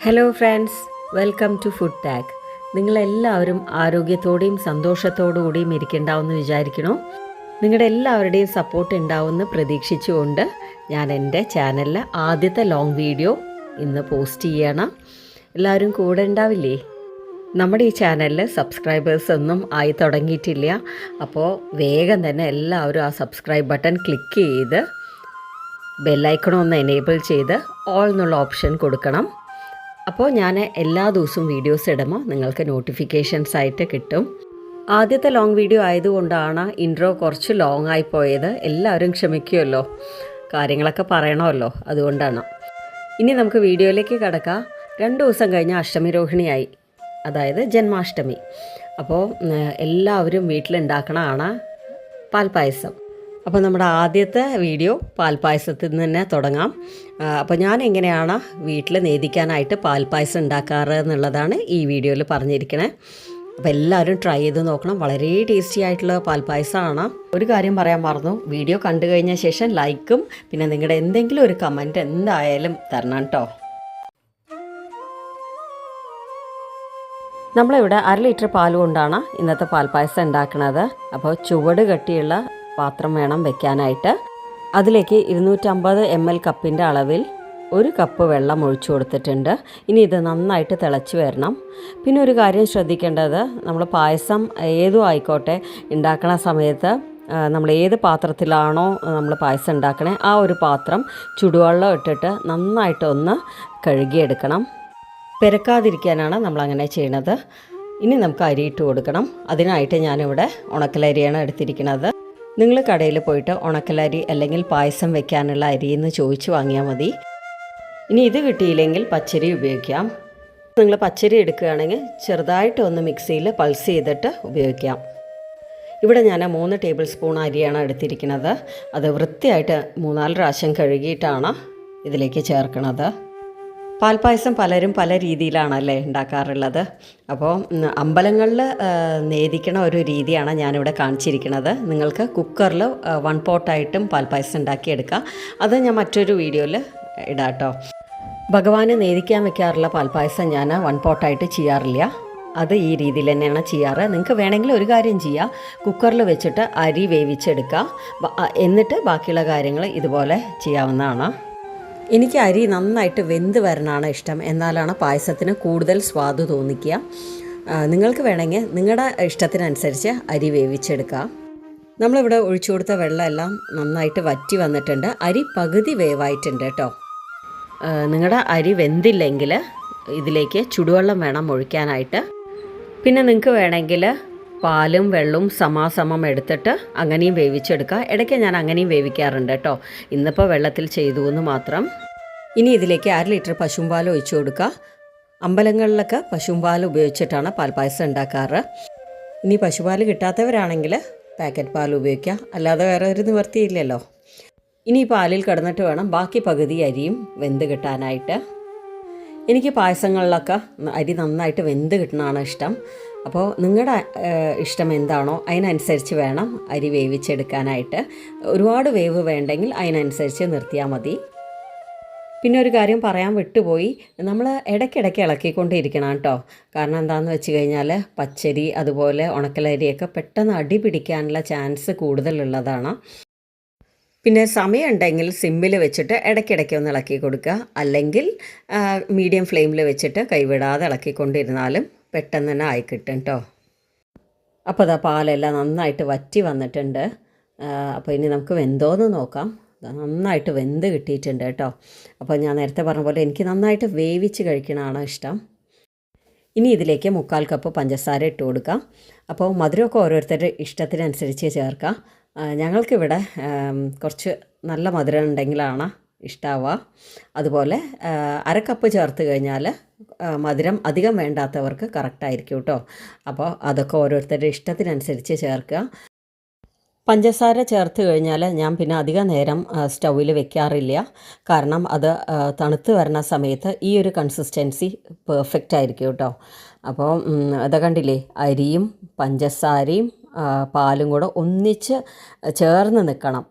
Hello friends, welcome to food tag. നിങ്ങളെല്ലാവരും ആരോഗ്യത്തോടെയും സന്തോഷത്തോടുകൂടിയും ഇരിക്കണ്ടാവുമെന്ന് വിചാരിക്കണോ? നിങ്ങളുടെ എല്ലാവരുടെയും സപ്പോർട്ട് ഉണ്ടാവുമെന്ന് പ്രതീക്ഷിച്ചുകൊണ്ട് ഞാൻ എൻ്റെ ചാനലിൽ ആദ്യത്തെ ലോങ് വീഡിയോ ഇന്ന് പോസ്റ്റ് ചെയ്യണം. എല്ലാവരും കൂടെ ഉണ്ടാവില്ലേ? നമ്മുടെ ഈ ചാനലിൽ സബ്സ്ക്രൈബേഴ്സ് ഒന്നും ആയി തുടങ്ങിയിട്ടില്ല. അപ്പോൾ വേഗം തന്നെ എല്ലാവരും ആ സബ്സ്ക്രൈബ് ബട്ടൺ ക്ലിക്ക് ചെയ്ത് ബെല്ലൈക്കൺ ഒന്ന് എനേബിൾ ചെയ്ത് ഓൾ എന്നുള്ള ഓപ്ഷൻ കൊടുക്കണം. അപ്പോൾ ഞാൻ എല്ലാ ദിവസവും വീഡിയോസ് ഇടുമ്പോൾ നിങ്ങൾക്ക് നോട്ടിഫിക്കേഷൻസ് ആയിട്ട് കിട്ടും. ആദ്യത്തെ ലോങ് വീഡിയോ ആയതുകൊണ്ടാണ് ഇൻട്രോ കുറച്ച് ലോങ് ആയി പോയത്. എല്ലാവരും ക്ഷമിക്കുമല്ലോ, കാര്യങ്ങളൊക്കെ പറയണമല്ലോ, അതുകൊണ്ടാണ്. ഇനി നമുക്ക് വീഡിയോയിലേക്ക് കിടക്കാം. 2 ദിവസം കഴിഞ്ഞ് അഷ്ടമി രോഹിണിയായി, അതായത് ജന്മാഷ്ടമി. അപ്പോൾ എല്ലാവരും വീട്ടിലുണ്ടാക്കണതാണ് പാൽപ്പായസം. അപ്പോൾ നമ്മുടെ ആദ്യത്തെ വീഡിയോ പാൽപ്പായസത്തിൽ നിന്ന് തന്നെ തുടങ്ങാം. അപ്പോൾ ഞാൻ എങ്ങനെയാണ് വീട്ടിൽ നേദിക്കാനായിട്ട് പാൽപ്പായസം ഉണ്ടാക്കാറ് എന്നുള്ളതാണ് ഈ വീഡിയോയിൽ പറഞ്ഞിരിക്കണേ. അപ്പോൾ എല്ലാവരും ട്രൈ ചെയ്ത് നോക്കണം. വളരെ ടേസ്റ്റി ആയിട്ടുള്ള പാൽപ്പായസമാണ്. ഒരു കാര്യം പറയാൻ മറന്നു, വീഡിയോ കണ്ടു കഴിഞ്ഞ ശേഷം ലൈക്കും പിന്നെ നിങ്ങളുടെ എന്തെങ്കിലും ഒരു കമൻറ്റ് എന്തായാലും തരണം കേട്ടോ. നമ്മളിവിടെ 1/2 ലിറ്റർ പാൽ കൊണ്ടാണ് ഇന്നത്തെ പാൽപ്പായസം ഉണ്ടാക്കുന്നത്. അപ്പോൾ ചുവട് കട്ടിയുള്ള പാത്രം വേണം വെക്കാനായിട്ട്. അതിലേക്ക് 250 ml കപ്പിൻ്റെ അളവിൽ 1 കപ്പ് വെള്ളം ഒഴിച്ചു കൊടുത്തിട്ടുണ്ട്. ഇനി ഇത് നന്നായിട്ട് തിളച്ച് വരണം. പിന്നെ ഒരു കാര്യം ശ്രദ്ധിക്കേണ്ടത്, നമ്മൾ പായസം ഏതും ആയിക്കോട്ടെ ഉണ്ടാക്കണ സമയത്ത് നമ്മൾ ഏത് പാത്രത്തിലാണോ നമ്മൾ പായസം ഉണ്ടാക്കണേ ആ ഒരു പാത്രം ചുടുവെള്ളം ഇട്ടിട്ട് നന്നായിട്ടൊന്ന് കഴുകിയെടുക്കണം. പെരക്കാതിരിക്കാനാണ് നമ്മളങ്ങനെ ചെയ്യണത്. ഇനി നമുക്ക് അരി ഇട്ട് കൊടുക്കണം. അതിനായിട്ട് ഞാനിവിടെ ഉണക്കലരിയാണ് എടുത്തിരിക്കുന്നത്. നിങ്ങൾ കടയിൽ പോയിട്ട് ഉണക്കലരി അല്ലെങ്കിൽ പായസം വെക്കാനുള്ള അരിയെന്ന് ചോദിച്ച് വാങ്ങിയാൽ മതി. ഇനി ഇത് കിട്ടിയില്ലെങ്കിൽ പച്ചരി ഉപയോഗിക്കാം. നിങ്ങൾ പച്ചരി എടുക്കുകയാണെങ്കിൽ ചെറുതായിട്ടൊന്ന് മിക്സിയിൽ പൾസ് ചെയ്തിട്ട് ഉപയോഗിക്കാം. ഇവിടെ ഞാൻ 3 ടേബിൾ സ്പൂൺ അരിയാണ് എടുത്തിരിക്കുന്നത്. അത് വൃത്തിയായിട്ട് 3-4 പ്രാവശ്യം കഴുകിയിട്ടാണ് ഇതിലേക്ക് ചേർക്കുന്നത്. പാൽപ്പായസം പലരും പല രീതിയിലാണല്ലേ ഉണ്ടാക്കാറുള്ളത്. അപ്പോൾ അമ്പലങ്ങളിൽ നേദിക്കണ ഒരു രീതിയാണ് ഞാനിവിടെ കാണിച്ചിരിക്കുന്നത്. നിങ്ങൾക്ക് കുക്കറിൽ 1 പോട്ടായിട്ടും പാൽപ്പായസം ഉണ്ടാക്കിയെടുക്കാം. അത് ഞാൻ മറ്റൊരു വീഡിയോയിൽ ഇടാം കേട്ടോ. ഭഗവാന് നേദിക്കാൻ വെക്കാറുള്ള പാൽപ്പായസം ഞാൻ 1 പോട്ടായിട്ട് ചെയ്യാറില്ല. അത് ഈ രീതിയിൽ തന്നെയാണ് ചെയ്യാറ്. നിങ്ങൾക്ക് വേണമെങ്കിൽ ഒരു കാര്യം ചെയ്യാം, കുക്കറിൽ വെച്ചിട്ട് അരി വേവിച്ചെടുക്കുക. എന്നിട്ട് ബാക്കിയുള്ള കാര്യങ്ങൾ ഇതുപോലെ ചെയ്യാവുന്നതാണ്. എനിക്ക് അരി നന്നായിട്ട് വെന്ത് വരണമാണ് ഇഷ്ടം, എന്നാലാണ് പായസത്തിന് കൂടുതൽ സ്വാദ് തോന്നിക്കുക. നിങ്ങൾക്ക് വേണമെങ്കിൽ നിങ്ങളുടെ ഇഷ്ടത്തിനനുസരിച്ച് അരി വേവിച്ചെടുക്കാം. നമ്മളിവിടെ ഒഴിച്ചു കൊടുത്ത വെള്ളമെല്ലാം നന്നായിട്ട് വറ്റി വന്നിട്ടുണ്ട്. അരി പകുതി വേവായിട്ടുണ്ട് കേട്ടോ. നിങ്ങളുടെ അരി വെന്തില്ലെങ്കിൽ ഇതിലേക്ക് ചുടുവെള്ളം വേണം ഒഴിക്കാനായിട്ട്. പിന്നെ നിങ്ങൾക്ക് വേണമെങ്കിൽ പാലും വെള്ളവും സമാസമം എടുത്തിട്ട് അങ്ങനെയും വേവിച്ചെടുക്കുക. ഇടയ്ക്ക് ഞാൻ അങ്ങനെയും വേവിക്കാറുണ്ട് കേട്ടോ. ഇന്നിപ്പോൾ വെള്ളത്തിൽ ചെയ്തു എന്ന് മാത്രം. ഇനി ഇതിലേക്ക് 1/2 ലിറ്റർ പശുമ്പാൽ ഒഴിച്ചു കൊടുക്കുക. അമ്പലങ്ങളിലൊക്കെ പശുമ്പാൽ ഉപയോഗിച്ചിട്ടാണ് പാൽപ്പായസം ഉണ്ടാക്കാറ്. ഇനി പശുപാൽ കിട്ടാത്തവരാണെങ്കിൽ പാക്കറ്റ് പാൽ ഉപയോഗിക്കുക, അല്ലാതെ വേറെ ഒരു നിവൃത്തിയില്ലല്ലോ. ഇനി ഈ പാലിൽ കിടന്നിട്ട് വേണം ബാക്കി പകുതി അരിയും വെന്ത് കിട്ടാനായിട്ട്. എനിക്ക് പായസങ്ങളിലൊക്കെ അരി നന്നായിട്ട് വെന്ത് കിട്ടണതാണ് ഇഷ്ടം. അപ്പോൾ നിങ്ങളുടെ ഇഷ്ടം എന്താണോ അതിനനുസരിച്ച് വേണം അരി വേവിച്ചെടുക്കാനായിട്ട്. ഒരുപാട് വേവ് വേണ്ടെങ്കിൽ അതിനനുസരിച്ച് നിർത്തിയാൽ മതി. പിന്നെ ഒരു കാര്യം പറയാൻ വിട്ടുപോയി, നമ്മൾ ഇടയ്ക്കിടയ്ക്ക് ഇളക്കിക്കൊണ്ടിരിക്കണം കേട്ടോ. കാരണം എന്താണെന്ന് വെച്ച് കഴിഞ്ഞാൽ പച്ചരി അതുപോലെ ഉണക്കലരിയൊക്കെ പെട്ടെന്ന് അടി പിടിക്കാനുള്ള ചാൻസ് കൂടുതലുള്ളതാണ്. പിന്നെ സമയമുണ്ടെങ്കിൽ സിമ്മിൽ വെച്ചിട്ട് ഇടയ്ക്കിടയ്ക്ക് ഒന്ന് ഇളക്കി കൊടുക്കുക, അല്ലെങ്കിൽ മീഡിയം ഫ്ലെയിമിൽ വെച്ചിട്ട് കൈവിടാതെ ഇളക്കിക്കൊണ്ടിരുന്നാലും പെട്ടെന്ന് തന്നെ ആയി കിട്ടും കേട്ടോ. അപ്പോൾ അതാ പാലെല്ലാം നന്നായിട്ട് വറ്റി വന്നിട്ടുണ്ട്. അപ്പോൾ ഇനി നമുക്ക് വെന്തോന്ന് നോക്കാം. നന്നായിട്ട് വെന്ത് കിട്ടിയിട്ടുണ്ട് കേട്ടോ. അപ്പോൾ ഞാൻ നേരത്തെ പറഞ്ഞ പോലെ എനിക്ക് നന്നായിട്ട് വേവിച്ച് കഴിക്കണതാണ് ഇഷ്ടം. ഇനി ഇതിലേക്ക് 1/4 കപ്പ് പഞ്ചസാര ഇട്ട് കൊടുക്കാം. അപ്പോൾ മധുരമൊക്കെ ഓരോരുത്തരുടെ ഇഷ്ടത്തിനനുസരിച്ച് ചേർക്കാം. ഞങ്ങൾക്കിവിടെ കുറച്ച് നല്ല മധുരം ഉണ്ടെങ്കിലാണ് ഇഷ്ടമാവുക. അതുപോലെ 1/2 കപ്പ് ചേർത്ത് കഴിഞ്ഞാൽ മധുരം അധികം വേണ്ടാത്തവർക്ക് കറക്റ്റായിരിക്കും കേട്ടോ. അപ്പോൾ അതൊക്കെ ഓരോരുത്തരുടെ ഇഷ്ടത്തിനനുസരിച്ച് ചേർക്കുക. പഞ്ചസാര ചേർത്ത് കഴിഞ്ഞാൽ ഞാൻ പിന്നെ അധികം നേരം സ്റ്റൗവിൽ വെക്കാറില്ല. കാരണം അത് തണുത്ത് വരുന്ന സമയത്ത് ഈ ഒരു കൺസിസ്റ്റൻസി പെർഫെക്റ്റ് ആയിരിക്കും കേട്ടോ. അപ്പോൾ അത് കണ്ടില്ലേ, അരിയും പഞ്ചസാരയും പാലും കൂടെ ഒന്നിച്ച് ചേർന്ന് നിൽക്കണം.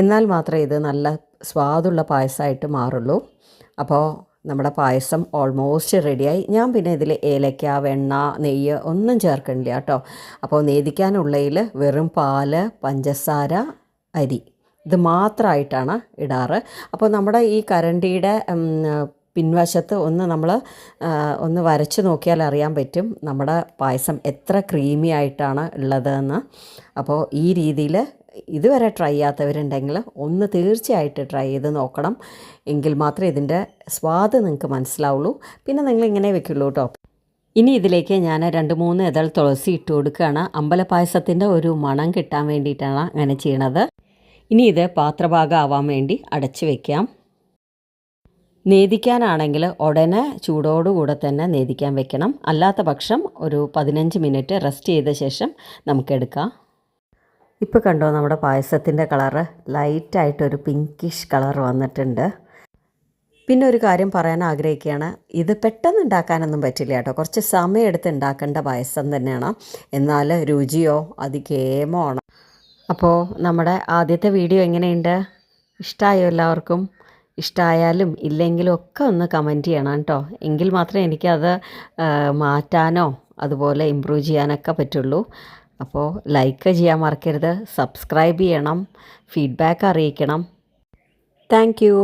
എന്നാൽ മാത്രമേ ഇത് നല്ല സ്വാദുള്ള പായസമായിട്ട് മാറുള്ളൂ. അപ്പോൾ നമ്മുടെ പായസം ഓൾമോസ്റ്റ് റെഡിയായി. ഞാൻ പിന്നെ ഇതിൽ ഏലക്ക, വെണ്ണ, നെയ്യ് ഒന്നും ചേർക്കണില്ല കേട്ടോ. അപ്പോൾ നേദിക്കാനുള്ളതിൽ വെറും പാല്, പഞ്ചസാര, അരി ഇത് മാത്രമായിട്ടാണ് ഇടാറ്. അപ്പോൾ നമ്മുടെ ഈ കരണ്ടിയുടെ പിൻവശത്ത് ഒന്ന് വരച്ച് നോക്കിയാൽ അറിയാൻ പറ്റും നമ്മുടെ പായസം എത്ര ക്രീമി ആയിട്ടാണ് ഉള്ളതെന്ന്. അപ്പോൾ ഈ രീതിയിൽ ഇതുവരെ ട്രൈ ചെയ്യാത്തവരുണ്ടെങ്കിൽ ഒന്ന് തീർച്ചയായിട്ട് ട്രൈ ചെയ്ത് നോക്കണം. എങ്കിൽ മാത്രമേ ഇതിൻ്റെ സ്വാദ് നിങ്ങൾക്ക് മനസ്സിലാവുള്ളൂ. പിന്നെ നിങ്ങൾ ഇങ്ങനെ വെക്കുള്ളൂ കേട്ടോ. ഇനി ഇതിലേക്ക് ഞാൻ 2-3 ഇതൾ തുളസി ഇട്ട് കൊടുക്കുകയാണ്. അമ്പലപ്പായസത്തിൻ്റെ ഒരു മണം കിട്ടാൻ വേണ്ടിയിട്ടാണ് അങ്ങനെ ചെയ്യണത്. ഇനി ഇത് പാത്രഭാഗം ആവാൻ വേണ്ടി അടച്ച് വയ്ക്കാം. നേദിക്കാനാണെങ്കിൽ ഉടനെ ചൂടോടുകൂടെ തന്നെ നേദിക്കാൻ വെക്കണം. അല്ലാത്ത പക്ഷം ഒരു 15 മിനിറ്റ് റെസ്റ്റ് ചെയ്ത ശേഷം നമുക്കെടുക്കാം. ഇപ്പോൾ കണ്ടോ നമ്മുടെ പായസത്തിൻ്റെ കളറ് ലൈറ്റായിട്ടൊരു പിങ്കിഷ് കളർ വന്നിട്ടുണ്ട്. പിന്നെ ഒരു കാര്യം പറയാൻ ആഗ്രഹിക്കുകയാണ്, ഇത് പെട്ടെന്ന് ഉണ്ടാക്കാനൊന്നും പറ്റില്ല കേട്ടോ. കുറച്ച് സമയമെടുത്ത് ഉണ്ടാക്കേണ്ട പായസം തന്നെയാണ്. എന്നാൽ രുചിയോ അതികേമമാണ്. അപ്പോൾ നമ്മുടെ ആദ്യത്തെ വീഡിയോ എങ്ങനെയുണ്ട്? ഇഷ്ടമായോ എല്ലാവർക്കും? ഇഷ്ടമായാലും ഇല്ലെങ്കിലും ഒക്കെ ഒന്ന് കമൻറ്റ് ചെയ്യണം കേട്ടോ. എങ്കിൽ മാത്രമേ എനിക്കത് മാറ്റാനോ അതുപോലെ ഇമ്പ്രൂവ് ചെയ്യാനൊക്കെ പറ്റുള്ളൂ. അപ്പോൾ ലൈക്ക് ചെയ്യാൻ മറക്കരുത്, സബ്സ്ക്രൈബ് ചെയ്യണം, ഫീഡ്ബാക്ക് അറിയിക്കണം. Thank you.